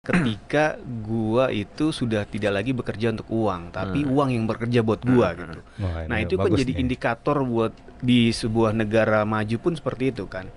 ketika gua itu sudah tidak lagi bekerja untuk uang, tapi uang yang bekerja buat gua gitu. Wah, Nah, ini itu kan bagus jadi nih. indikator buat di sebuah negara maju pun seperti itu kan.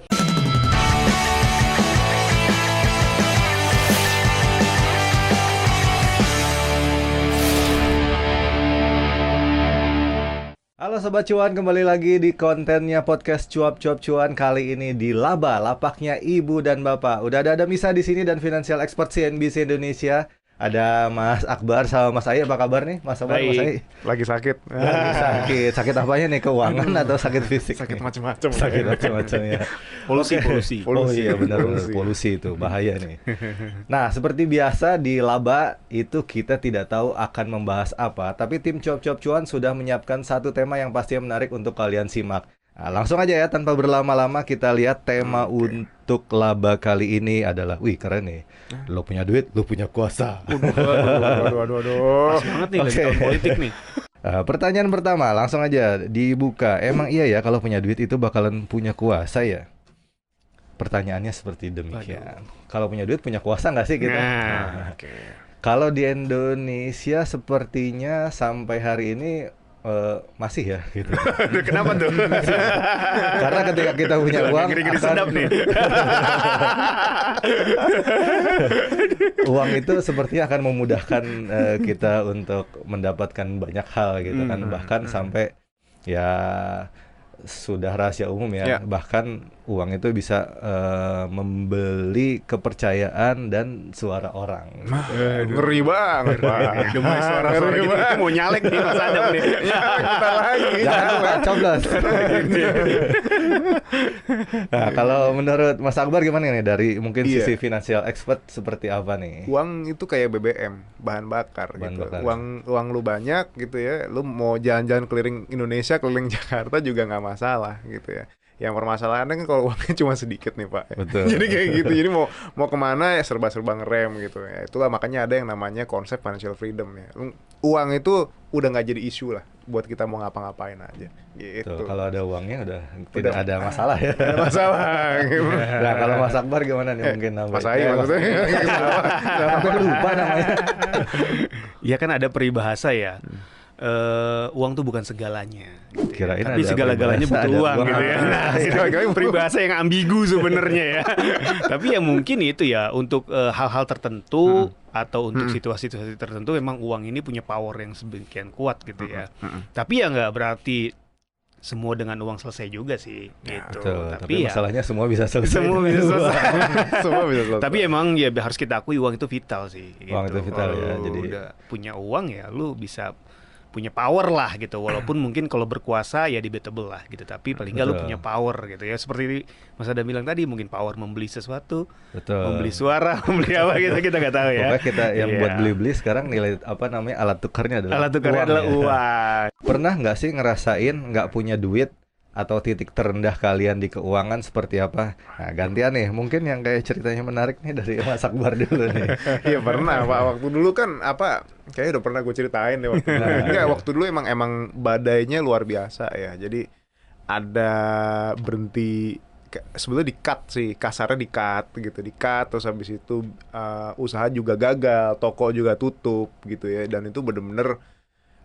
Halo Sobat Cuan, kembali lagi di kontennya podcast Cuap-Cuap Cuan. Kali ini di Laba, lapaknya ibu dan bapak. Udah ada Misa di sini dan financial expert CNBC Indonesia. Ada Mas Akbar sama Mas Ai. Apa kabar nih Mas Akbar, Mas Ai? Lagi sakit. Lagi sakit. Sakit apanya nih? Keuangan atau sakit fisik? Sakit nih? macam-macam. Sakit macam-macam ya. Polusi. Oh iya benar polusi itu bahaya nih. Nah, seperti biasa di Laba itu kita tidak tahu akan membahas apa, tapi tim Cuap-Cuap Cuan sudah menyiapkan satu tema yang pastinya menarik untuk kalian simak. Nah, langsung aja ya tanpa berlama-lama kita lihat tema untuk Laba kali ini adalah, wih keren nih. Lo punya duit, lo punya kuasa. Waduh. Pas banget nih lagi tahun politik nih. Pertanyaan pertama, langsung aja dibuka. Emang iya ya kalau punya duit itu bakalan punya kuasa ya? Pertanyaannya seperti demikian. Kalau punya duit punya kuasa nggak sih kita? Nah, Kalau di Indonesia sepertinya sampai hari ini masih ya gitu. Kenapa tuh? Karena ketika kita punya uang ngeri-ngeri akan- sedap nih. uang itu sepertinya akan memudahkan kita untuk mendapatkan banyak hal gitu kan, bahkan sampai ya sudah rahasia umum ya, bahkan uang itu bisa membeli kepercayaan dan suara orang. Ngeri banget, Pak. Udah mulai suara-suara gitu, kita mau nyalek nih Mas Adam nih. Kita lagi. Jangan lupa coblos. Nah, kalau menurut Mas Akbar gimana nih dari mungkin Iya. sisi financial expert seperti apa nih? Uang itu kayak BBM, bahan bakar Bahan gitu. bakar. Uang lu banyak gitu ya, lu mau jalan-jalan keliling Indonesia, keliling Jakarta juga nggak masalah gitu ya. Yang permasalahannya kan kalau uangnya cuma sedikit nih Pak. Betul. Jadi kayak gitu. Jadi mau kemana ya serba-serba ngerem gitu ya. Itulah makanya ada yang namanya konsep financial freedom ya. Uang itu udah nggak jadi isu lah buat kita mau ngapa-ngapain aja. Gitu. Tuh, kalau ada uangnya udah tidak ada masalah ya. Nggak ada masalah. Nah, kalau Mas Akbar gimana nih mungkin namanya? Mas Ai maksudnya. Aku lupa namanya. Ya kan ada peribahasa ya. Uang tuh bukan segalanya. Gitu ya. Kirain Tapi ada segala-galanya peribahasa, butuh ada uang uang. gitu ya. Nah, itu peribahasa yang ambigu sebenarnya ya. Tapi ya mungkin itu ya untuk hal-hal tertentu atau untuk situasi-situasi tertentu memang uang ini punya power yang sedemikian kuat gitu ya. Tapi ya nggak berarti semua dengan uang selesai juga sih gitu. Betul, tapi ya masalahnya semua bisa selesai. semua bisa selesai. Semua bisa selesai. Tapi emang ya harus kita akui uang itu vital sih. Uang gitu. itu vital ya, Kalau jadi- udah punya uang ya lu bisa punya power lah gitu. Walaupun mungkin kalau berkuasa ya debatable lah gitu. Tapi paling nggak lu Betul. punya power gitu ya. Seperti Mas Adam bilang tadi, mungkin power membeli sesuatu, Betul. membeli suara, membeli apa gitu kita nggak tahu ya. Pokoknya kita yang Iya. buat beli-beli sekarang nilai apa namanya alat tukarnya adalah Alat tukarnya uang adalah ya. uang. Pernah nggak sih ngerasain nggak punya duit atau titik terendah kalian di keuangan seperti apa? Nah, gantian nih, mungkin yang kayak ceritanya menarik nih dari Mas Akbar dulu nih. Iya pernah Pak, waktu dulu kan apa kayaknya udah pernah gue ceritain deh waktu dulu. Enggak, waktu dulu emang badainya luar biasa ya. Jadi ada berhenti sebetulnya di-cut sih, kasarnya di-cut gitu, di-cut terus habis itu usaha juga gagal, toko juga tutup gitu ya, dan itu bener-bener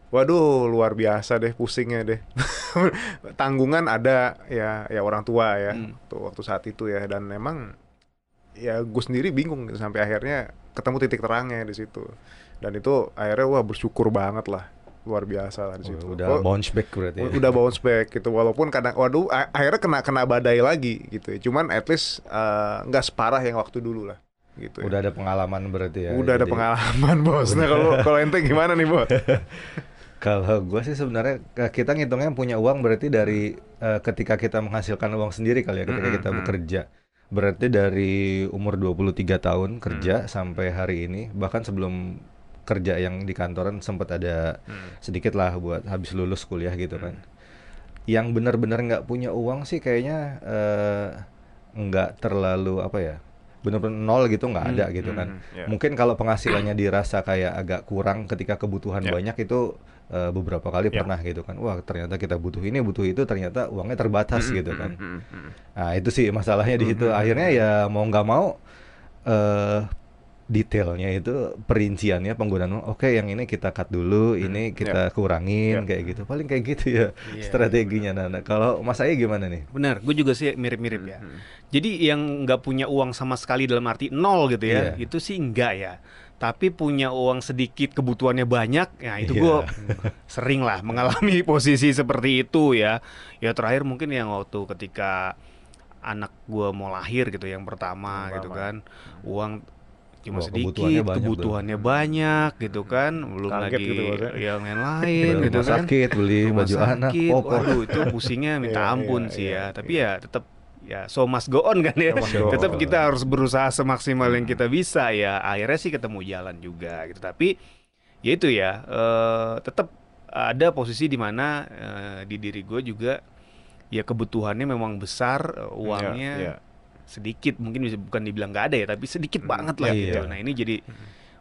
waduh luar biasa deh pusingnya deh. Tanggungan ada ya orang tua ya tuh waktu saat itu ya, dan memang ya gue sendiri bingung gitu, sampai akhirnya ketemu titik terangnya di situ, dan itu akhirnya wah bersyukur banget lah, luar biasa lah di situ. Udah bounce back berarti. Ya. Udah bounce back gitu, walaupun kadang waduh akhirnya kena badai lagi gitu ya. Cuman at least nggak separah yang waktu dulu lah gitu ya. Udah ada pengalaman berarti ya. Udah ada Jadi, pengalaman bos. Nah kalau ente gimana nih bos? kalau gue sih sebenarnya kita ngitungnya punya uang berarti dari ketika kita menghasilkan uang sendiri kali ya, ketika kita bekerja. Berarti dari umur 23 tahun kerja sampai hari ini, bahkan sebelum kerja yang di kantoran sempat ada sedikit lah buat habis lulus kuliah gitu kan. Yang benar-benar nggak punya uang sih kayaknya nggak terlalu apa ya, benar-benar nol gitu nggak ada gitu kan. ya. Mungkin kalau penghasilannya dirasa kayak agak kurang ketika kebutuhan banyak itu beberapa kali pernah gitu kan. Wah ternyata kita butuh ini butuh itu, ternyata uangnya terbatas gitu kan. Nah itu sih masalahnya di situ. Akhirnya ya mau nggak mau detailnya itu perinciannya penggunaan oke yang ini kita cut dulu, ini kita kurangin kayak gitu. Paling kayak gitu ya strateginya. Nah, kalau Mas Ayi gimana nih? Benar, gue juga sih mirip-mirip ya. Jadi yang nggak punya uang sama sekali dalam arti nol gitu ya, itu sih enggak ya. Tapi punya uang sedikit, kebutuhannya banyak, ya itu gue sering lah mengalami posisi seperti itu ya. Ya terakhir mungkin yang waktu ketika anak gue mau lahir gitu, yang pertama gitu kan, uang cuma sedikit, kebutuhannya banyak gitu kan, belum Kaget lagi gitu, yang lain gitu kan, sakit, beli rumah baju anak, sakit, popor. waduh itu pusingnya minta ampun sih ya. Tapi ya tetap ya so must go on kan ya, tetap kita harus berusaha semaksimal yang kita bisa ya. Akhirnya sih ketemu jalan juga gitu. Tapi ya itu ya, tetap ada posisi di mana di diri gue juga ya kebutuhannya memang besar, uangnya sedikit, mungkin bukan dibilang nggak ada ya, tapi sedikit banget lah gitu. Nah ini jadi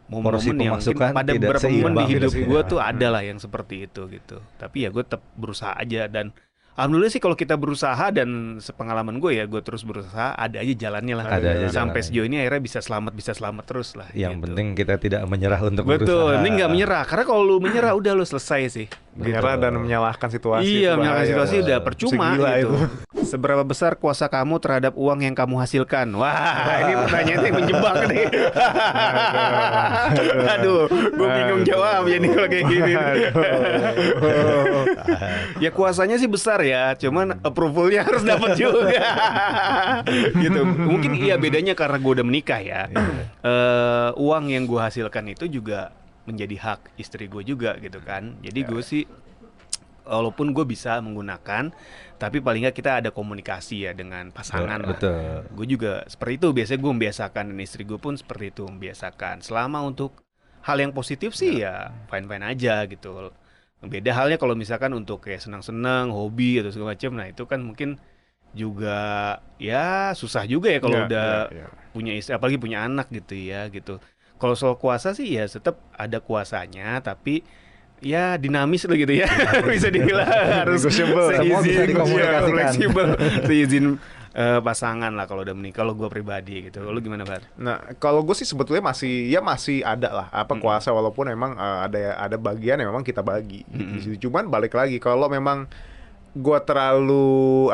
momen-momen yang mungkin pada beberapa momen di hidup gue tuh ada lah yang seperti itu gitu. Tapi ya gue tetap berusaha aja, dan alhamdulillah sih kalau kita berusaha, dan sepengalaman gue ya gue terus berusaha, ada aja jalannya lah. Ada aja sampai jalannya. Sejauh ini akhirnya bisa selamat terus lah. Yang gitu. penting kita tidak menyerah untuk Betul, berusaha. ini nggak menyerah, karena kalau lu menyerah udah lu selesai sih. Menyerah dan menyalahkan situasi. Iya, menyalahkan situasi udah percuma gitu. Itu. Seberapa besar kuasa kamu terhadap uang yang kamu hasilkan? Wah, ini pertanyaan yang menjebak nih. Aduh, gue bingung jawabnya nih kalau kayak gini. Ya kuasanya sih besar ya, cuman approvalnya harus dapat juga. Gitu. Mungkin iya bedanya karena gue udah menikah ya. Uang yang gue hasilkan itu juga menjadi hak istri gue juga gitu kan. Jadi gue sih walaupun gue bisa menggunakan, tapi paling nggak kita ada komunikasi ya dengan pasangan lah. Betul. Gue juga seperti itu, biasanya gue membiasakan, dan istri gue pun seperti itu membiasakan. Selama untuk hal yang positif sih ya fine-fine aja gitu. Beda halnya kalau misalkan untuk kayak senang-senang, hobi atau segala macam, nah itu kan mungkin juga ya susah juga ya kalau udah punya istri, apalagi punya anak gitu ya gitu. Kalau soal kuasa sih ya tetap ada kuasanya, tapi ya dinamis lah gitu ya. Bisa dibilang harus Semua bisa dikomunikasikan. fleksibel, seizin pasangan lah kalau udah menikah. Kalau gue pribadi gitu. Lu gimana, Bar? Nah, kalau gue sih sebetulnya masih ada lah kuasa, walaupun memang ada bagian yang memang kita bagi. Di situ. Cuman balik lagi, kalau memang gue terlalu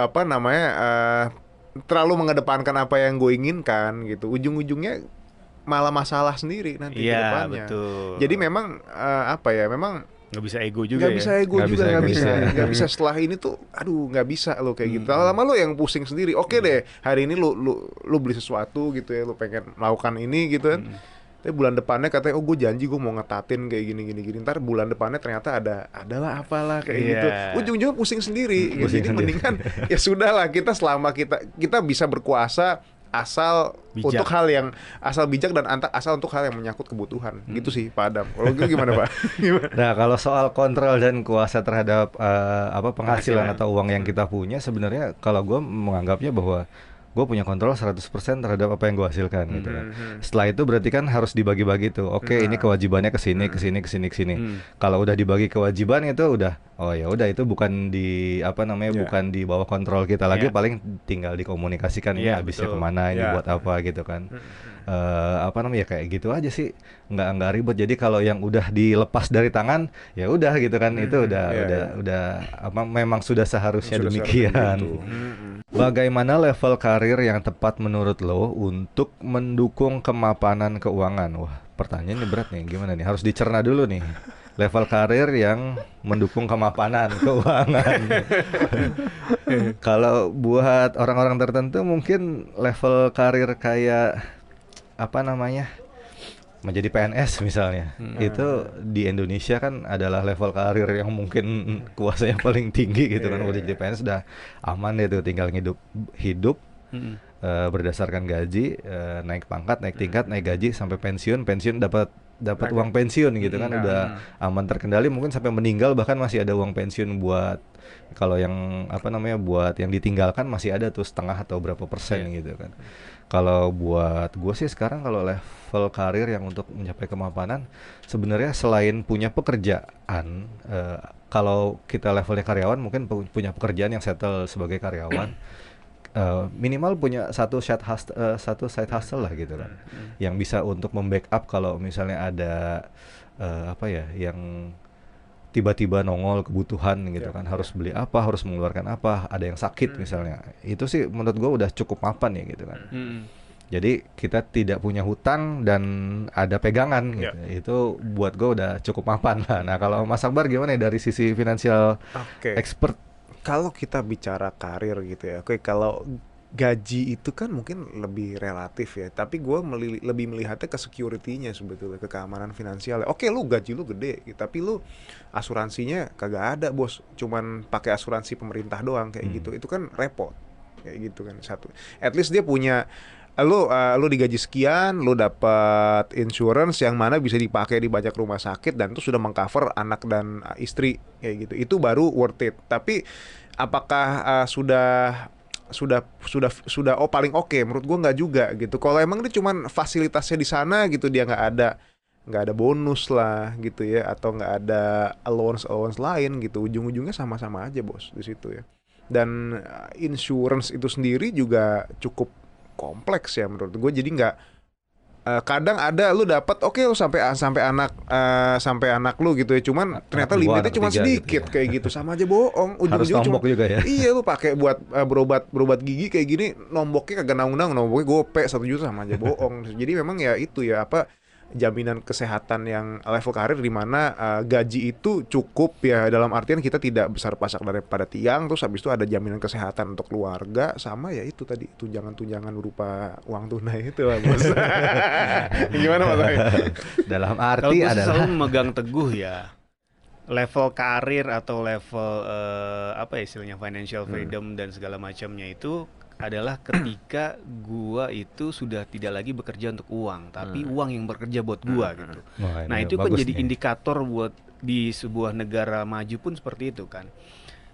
terlalu mengedepankan apa yang gue inginkan gitu, ujung-ujungnya malah masalah sendiri nanti ke depannya. Betul. Jadi memang memang nggak bisa ego juga nggak bisa setelah ini tuh, aduh nggak bisa lo kayak gitu. Lama lo yang pusing sendiri. Oke deh, hari ini lu beli sesuatu gitu ya, lu pengen melakukan ini gitu kan. Tapi bulan depannya katanya, gue janji gue mau ngetatin kayak gini. Ntar bulan depannya ternyata adalah apalah kayak gitu. Ujung-ujungnya pusing sendiri. Jadi mendingan ya sudahlah, kita selama kita bisa berkuasa asal bijak. Untuk hal yang asal bijak dan asal untuk hal yang menyangkut kebutuhan. Gitu sih Pak Adam. Kalau gitu gimana Pak? Nah, kalau soal kontrol dan kuasa terhadap penghasilan atau uang yang kita punya, sebenarnya kalau gue menganggapnya bahwa gue punya kontrol 100% terhadap apa yang gue hasilkan gitu kan. Setelah itu berarti kan harus dibagi-bagi tuh. Oke, ini kewajibannya ke sini. Kalau udah dibagi kewajiban itu udah, oh ya udah, itu bukan di bukan di bawah kontrol kita lagi, paling tinggal dikomunikasikan ini habisnya kemana, ini buat apa gitu kan. Kayak gitu aja sih, nggak ribet. Jadi kalau yang udah dilepas dari tangan ya udah gitu kan, itu memang sudah seharusnya demikian. Bagaimana level karir yang tepat menurut lo untuk mendukung kemapanan keuangan? Wah, pertanyaannya berat nih, gimana nih? Harus dicerna dulu nih. Level karir yang mendukung kemapanan keuangan. Kalau buat orang-orang tertentu mungkin level karir kayak menjadi PNS misalnya, itu di Indonesia kan adalah level karir yang mungkin kuasanya paling tinggi gitu kan. Udah jadi PNS udah aman deh tuh, tinggal hidup berdasarkan gaji, naik pangkat, naik tingkat, naik gaji sampai pensiun dapat uang pensiun gitu kan, udah aman terkendali, mungkin sampai meninggal bahkan masih ada uang pensiun buat kalau yang buat yang ditinggalkan masih ada tuh setengah atau berapa persen gitu kan. Kalau buat gue sih sekarang kalau level karir yang untuk mencapai kemapanan, sebenarnya selain punya pekerjaan, kalau kita levelnya karyawan mungkin punya pekerjaan yang settle sebagai karyawan, minimal punya satu side hustle lah gitu kan, yang bisa untuk membackup kalau misalnya ada apa ya yang tiba-tiba nongol kebutuhan gitu kan, harus beli apa, harus mengeluarkan apa, ada yang sakit misalnya, itu sih menurut gue udah cukup mapan ya gitu kan. Jadi kita tidak punya hutang dan ada pegangan gitu. Itu buat gue udah cukup mapan lah. Nah kalau Mas Akbar gimana ya dari sisi finansial expert? Kalau kita bicara karir gitu ya, oke, kalau gaji itu kan mungkin lebih relatif ya, tapi gue lebih melihatnya ke security-nya sebetulnya, ke keamanan finansial. Oke, lu gaji lu gede, tapi lu asuransinya kagak ada bos, cuman pakai asuransi pemerintah doang kayak gitu, itu kan repot kayak gitu kan. Satu, at least dia punya lu digaji sekian, lu dapat insurance yang mana bisa dipakai di banyak rumah sakit dan itu sudah mengcover anak dan istri kayak gitu. Itu baru worth it. Tapi apakah sudah paling oke? Menurut gua nggak juga gitu. Kalau emang dia cuman fasilitasnya di sana gitu, dia nggak ada bonus lah gitu ya, atau nggak ada allowance lain gitu, ujung-ujungnya sama-sama aja bos di situ ya. Dan insurance itu sendiri juga cukup kompleks ya menurut gue. Jadi nggak kadang ada lu dapat lu sampai anak lu gitu ya, cuman ternyata limitnya cuma sedikit gitu ya. Kayak gitu, sama aja bohong. Ujung-ujungnya cuma juga ya. Iya, lu pakai buat berobat gigi kayak gini, nomboknya kagak naung-naung, nomboknya gope 1 juta, sama aja bohong. Jadi memang ya itu ya jaminan kesehatan yang level karir di mana gaji itu cukup ya, dalam artian kita tidak besar pasak daripada tiang, terus habis itu ada jaminan kesehatan untuk keluarga, sama ya itu tadi tunjangan-tunjangan berupa uang tunai itu lah bos. Gimana Mas? Dalam arti kalau adalah selalu memegang teguh ya level karir atau level apa ya istilahnya financial freedom dan segala macamnya itu adalah ketika gua itu sudah tidak lagi bekerja untuk uang, tapi uang yang bekerja buat gua gitu. Nah itu kan jadi indikator buat di sebuah negara maju pun seperti itu kan.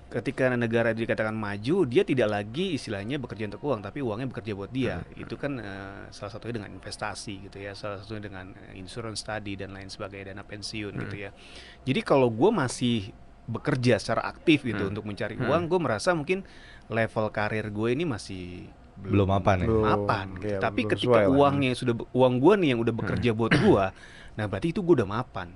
Ketika negara dikatakan maju, dia tidak lagi istilahnya bekerja untuk uang, tapi uangnya bekerja buat dia. Itu kan salah satunya dengan investasi gitu ya, salah satunya dengan insurance tadi dan lain sebagainya, dana pensiun gitu ya. Jadi kalau gua masih bekerja secara aktif gitu untuk mencari uang, gue merasa mungkin level karir gue ini masih belum mapan gitu. Tapi ketika uang gue nih yang udah bekerja buat gue, nah berarti itu gue udah mapan.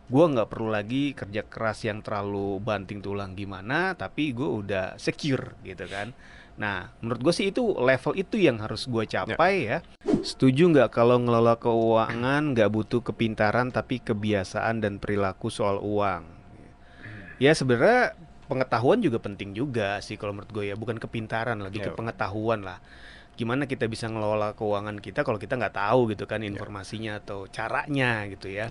Gue nggak perlu lagi kerja keras yang terlalu banting tulang gimana, tapi gue udah secure gitu kan. Nah menurut gue sih itu level itu yang harus gue capai ya. Setuju nggak kalau ngelola keuangan nggak butuh kepintaran tapi kebiasaan dan perilaku soal uang? Ya sebenarnya pengetahuan juga penting juga sih kalau menurut gue ya, bukan kepintaran, lebih ke pengetahuan lah. Gimana kita bisa ngelola keuangan kita kalau kita nggak tahu gitu kan informasinya atau caranya gitu ya.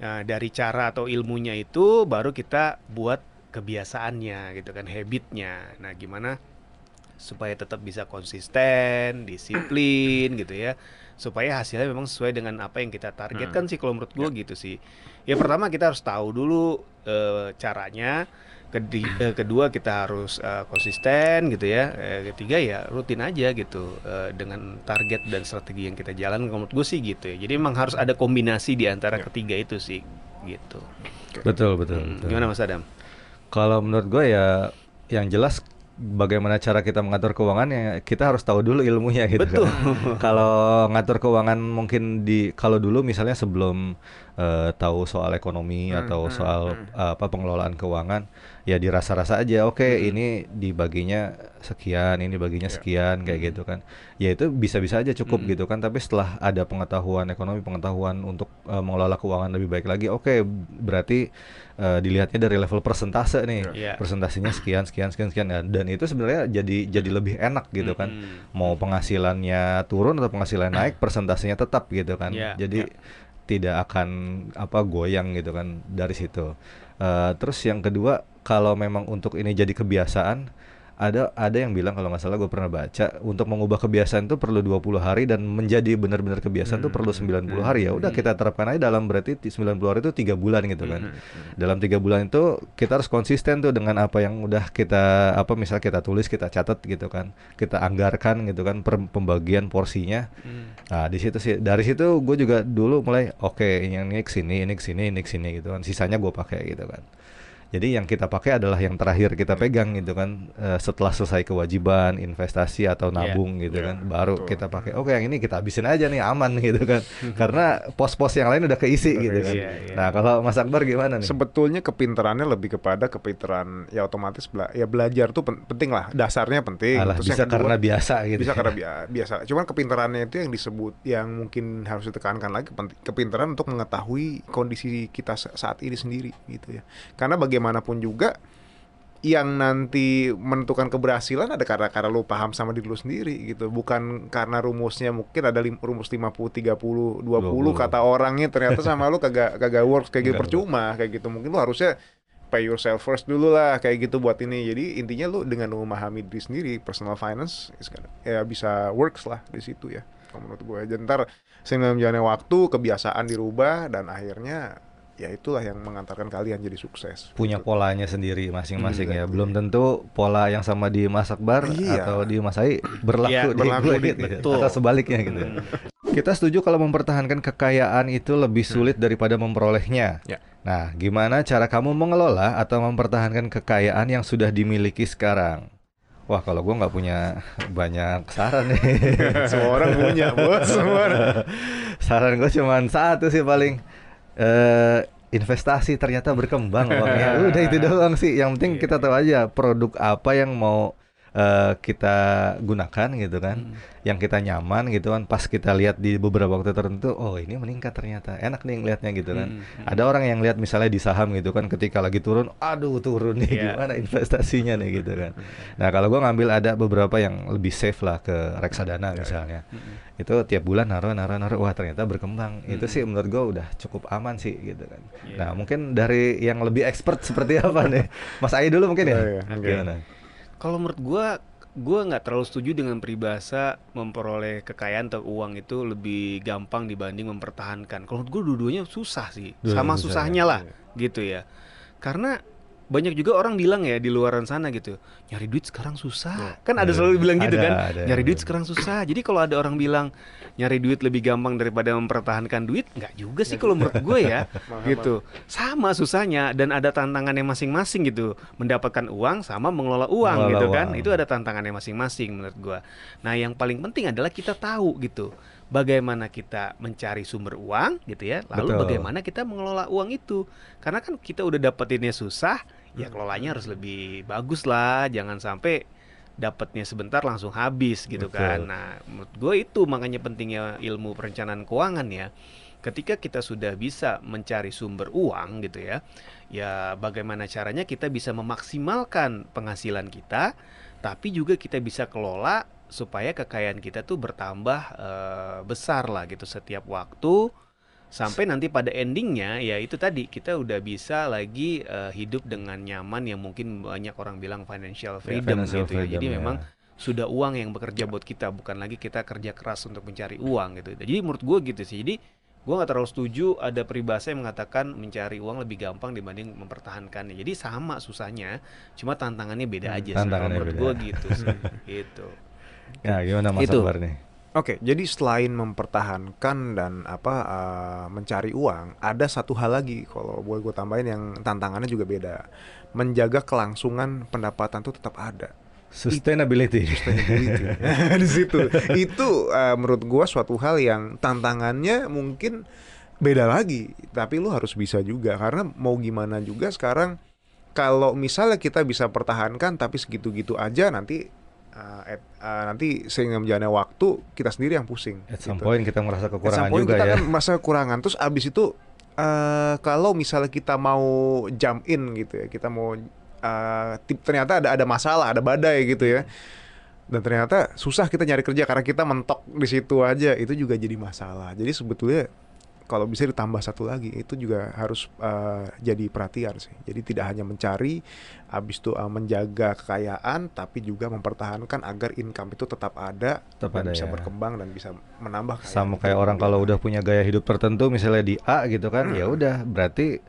Nah, dari cara atau ilmunya itu baru kita buat kebiasaannya gitu kan, habitnya. Nah gimana supaya tetap bisa konsisten, disiplin gitu ya, supaya hasilnya memang sesuai dengan apa yang kita targetkan sih kalau menurut gue gitu sih. Ya pertama kita harus tahu dulu caranya, kedua kita harus konsisten gitu ya, ketiga ya rutin aja gitu dengan target dan strategi yang kita jalan. Kalau menurut gue sih gitu ya. Jadi memang harus ada kombinasi di antara ketiga itu sih gitu. Betul. Gimana Mas Adam? Kalau menurut gue ya yang jelas bagaimana cara kita mengatur keuangan ya kita harus tahu dulu ilmunya gitu. Betul. Kan. Kalau ngatur keuangan mungkin kalau dulu misalnya sebelum tahu soal ekonomi atau soal pengelolaan keuangan ya dirasa-rasa aja ini dibaginya sekian, ini baginya sekian kayak gitu kan. Ya itu bisa-bisa aja cukup gitu kan, tapi setelah ada pengetahuan ekonomi, pengetahuan untuk mengelola keuangan lebih baik lagi, berarti dilihatnya dari level persentase nih. Persentasenya sekian dan itu sebenarnya jadi lebih enak gitu kan. Mau penghasilannya turun atau penghasilan naik, persentasenya tetap gitu kan. Jadi tidak akan goyang gitu kan dari situ. Terus yang kedua, kalau memang untuk ini jadi kebiasaan, ada yang bilang kalau nggak salah gue pernah baca, untuk mengubah kebiasaan itu perlu 20 hari dan menjadi benar-benar kebiasaan itu perlu 90 hari. Ya udah kita terapkan aja dalam berarti 90 hari itu 3 bulan gitu kan. Dalam 3 bulan itu kita harus konsisten tuh dengan apa yang udah kita misal kita tulis, kita catat gitu kan. Kita anggarkan gitu kan pembagian porsinya. Nah, dari situ gue juga dulu mulai yang ini kesini gitu kan. Sisanya gue pakai gitu kan. Jadi yang kita pakai adalah yang terakhir kita pegang gitu kan. Setelah selesai kewajiban investasi atau nabung gitu Iya, kan, baru betul. kita pakai. Oke, yang ini kita habisin aja nih, aman gitu kan. Karena pos-pos yang lain udah keisi Udah gitu kan. keisi, iya. Nah, kalau Mas Akbar gimana nih? Sebetulnya kepintarannya lebih kepada kepintaran ya otomatis ya belajar tuh penting lah, dasarnya penting. Alah, Terus bisa yang kedua, karena biasa gitu. bisa karena biasa. Cuman kepintarannya itu yang disebut, yang mungkin harus ditekankan lagi, kepintaran untuk mengetahui kondisi kita saat ini sendiri gitu ya. Karena bagaimanapun juga yang nanti menentukan keberhasilan ada karena lu paham sama diri lu sendiri gitu, bukan karena rumusnya mungkin ada rumus 50 30 20 kata orangnya, ternyata sama lu kagak works kayak gitu, Enggak, percuma kayak gitu. Mungkin lu harusnya pay yourself first dulu lah kayak gitu buat ini. Jadi intinya lu dengan memahami diri sendiri, personal finance ya bisa works lah di situ ya kalau menurut gue. Dan ntar sehingga menjalani waktu, kebiasaan dirubah, dan akhirnya ya itulah yang mengantarkan kalian jadi sukses. Punya polanya sendiri masing-masing ya. Exactly. Belum tentu pola yang sama di Mas Akbar Iya. atau di Mas Ai berlaku Iya, di berlaku gue di- gitu. betul. Atau sebaliknya gitu. Kita setuju kalau mempertahankan kekayaan itu lebih sulit daripada memperolehnya. Ya. Nah, gimana cara kamu mengelola atau mempertahankan kekayaan yang sudah dimiliki sekarang? Wah, kalau gue nggak punya banyak saran nih. Semua orang punya, bos. Semua orang. Saran gue cuma satu sih paling. Investasi ternyata berkembang uangnya. Udah itu doang sih. Yang penting kita tahu aja produk apa yang mau kita gunakan gitu kan, yang kita nyaman gitu kan. Pas kita lihat di beberapa waktu tertentu, oh ini meningkat ternyata, enak nih ngelihatnya gitu kan. Ada orang yang lihat misalnya di saham gitu kan, ketika lagi turun, aduh turun nih, Iya. gimana investasinya nih gitu kan. Nah kalau gue ngambil ada beberapa yang lebih safe lah, ke reksadana misalnya. Itu tiap bulan naruh, wah ternyata berkembang. Itu sih menurut gue udah cukup aman sih gitu kan. Iya. Nah mungkin dari yang lebih expert seperti apa nih, Mas Ai dulu mungkin ya. Oh, iya. Oke. Gimana? Kalau menurut gue nggak terlalu setuju dengan peribahasa memperoleh kekayaan atau uang itu lebih gampang dibanding mempertahankan. Kalau menurut gue dua-duanya susah sih, Dua-duanya sama susah, susahnya lah, gitu ya. Karena banyak juga orang bilang ya di luaran sana gitu, nyari duit sekarang susah. Kan ada selalu bilang gitu kan, nyari duit sekarang susah. Jadi kalau ada orang bilang nyari duit lebih gampang daripada mempertahankan duit, nggak juga sih kalau menurut gue ya, gitu. Sama susahnya dan ada tantangannya masing-masing gitu. Mendapatkan uang sama mengelola uang Mengelola gitu kan, uang. itu ada tantangannya masing-masing menurut gue. Nah yang paling penting adalah kita tahu gitu, bagaimana kita mencari sumber uang gitu ya, lalu Betul. bagaimana kita mengelola uang itu. Karena kan kita udah dapetinnya susah, ya kelolanya harus lebih bagus lah, jangan sampai dapatnya sebentar langsung habis gitu Betul. kan. Nah, menurut gue itu makanya pentingnya ilmu perencanaan keuangan ya. Ketika kita sudah bisa mencari sumber uang gitu ya, ya bagaimana caranya kita bisa memaksimalkan penghasilan kita, tapi juga kita bisa kelola supaya kekayaan kita tuh bertambah besar lah gitu setiap waktu. Sampai nanti pada endingnya ya itu tadi kita udah bisa lagi hidup dengan nyaman, yang mungkin banyak orang bilang financial freedom financial gitu ya. freedom, Jadi ya. memang sudah uang yang bekerja buat kita, bukan lagi kita kerja keras untuk mencari uang gitu. Jadi menurut gue gitu sih. Jadi gue nggak terlalu setuju ada peribahasa yang mengatakan mencari uang lebih gampang dibanding mempertahankannya. Jadi sama susahnya, cuma tantangannya beda aja sih. Kalau tantangannya menurut beda. gue gitu sih. Gitu. Ya gimana Mas Itu. Akbar nih? Oke, jadi selain mempertahankan dan mencari uang, ada satu hal lagi kalau boleh gue tambahin yang tantangannya juga beda. Menjaga kelangsungan pendapatan tuh tetap ada. Sustainability. Di situ. Itu menurut gue suatu hal yang tantangannya mungkin beda lagi, tapi lu harus bisa juga, karena mau gimana juga sekarang kalau misalnya kita bisa pertahankan tapi segitu-gitu aja, nanti sehingga menjalani waktu kita sendiri yang pusing. At some gitu. point kita merasa At some kekurangan point juga kita ya. kan merasa kekurangan. Terus abis itu kalau misalnya kita mau jump in gitu ya, kita mau ternyata ada masalah, ada badai gitu ya, dan ternyata susah kita nyari kerja karena kita mentok di situ aja, itu juga jadi masalah. Jadi sebetulnya kalau bisa ditambah satu lagi, itu juga harus jadi perhatian sih. Jadi tidak hanya mencari, habis itu menjaga kekayaan, tapi juga mempertahankan agar income itu tetap ada, Tetap dan ada bisa ya. berkembang dan bisa menambah kekayaan Sama itu. kayak orang kalau udah punya gaya hidup tertentu misalnya di A gitu kan, ya udah berarti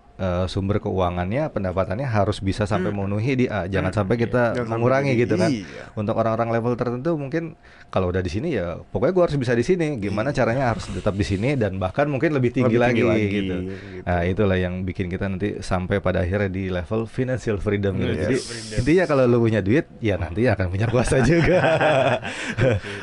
sumber keuangannya, pendapatannya harus bisa sampai memenuhi di A. Jangan sampai kita Jangan sampai mengurangi jadi- gitu kan. iya. Untuk orang-orang level tertentu mungkin kalau udah di sini ya pokoknya gue harus bisa di sini. Gimana caranya harus tetap di sini dan bahkan mungkin lebih tinggi, Lebih tinggi lagi, gitu. gitu. Nah, itulah yang bikin kita nanti sampai pada akhirnya di level financial freedom gitu. Financial Jadi freedom. intinya kalau lu punya duit ya nanti akan punya kuasa juga.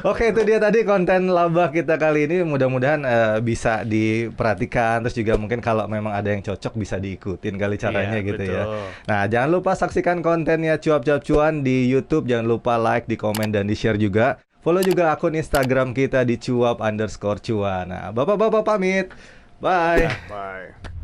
Oke, itu dia tadi konten laba kita kali ini. Mudah-mudahan bisa diperhatikan, terus juga mungkin kalau memang ada yang cocok bisa diikutin kali caranya Iya, gitu ya. betul. Nah, jangan lupa saksikan kontennya Cuap-Cuap Cuan di YouTube. Jangan lupa like, di komen, dan di share juga. Follow juga akun Instagram kita di cuap_cuan. Nah, bapak-bapak pamit. Bye. Bye.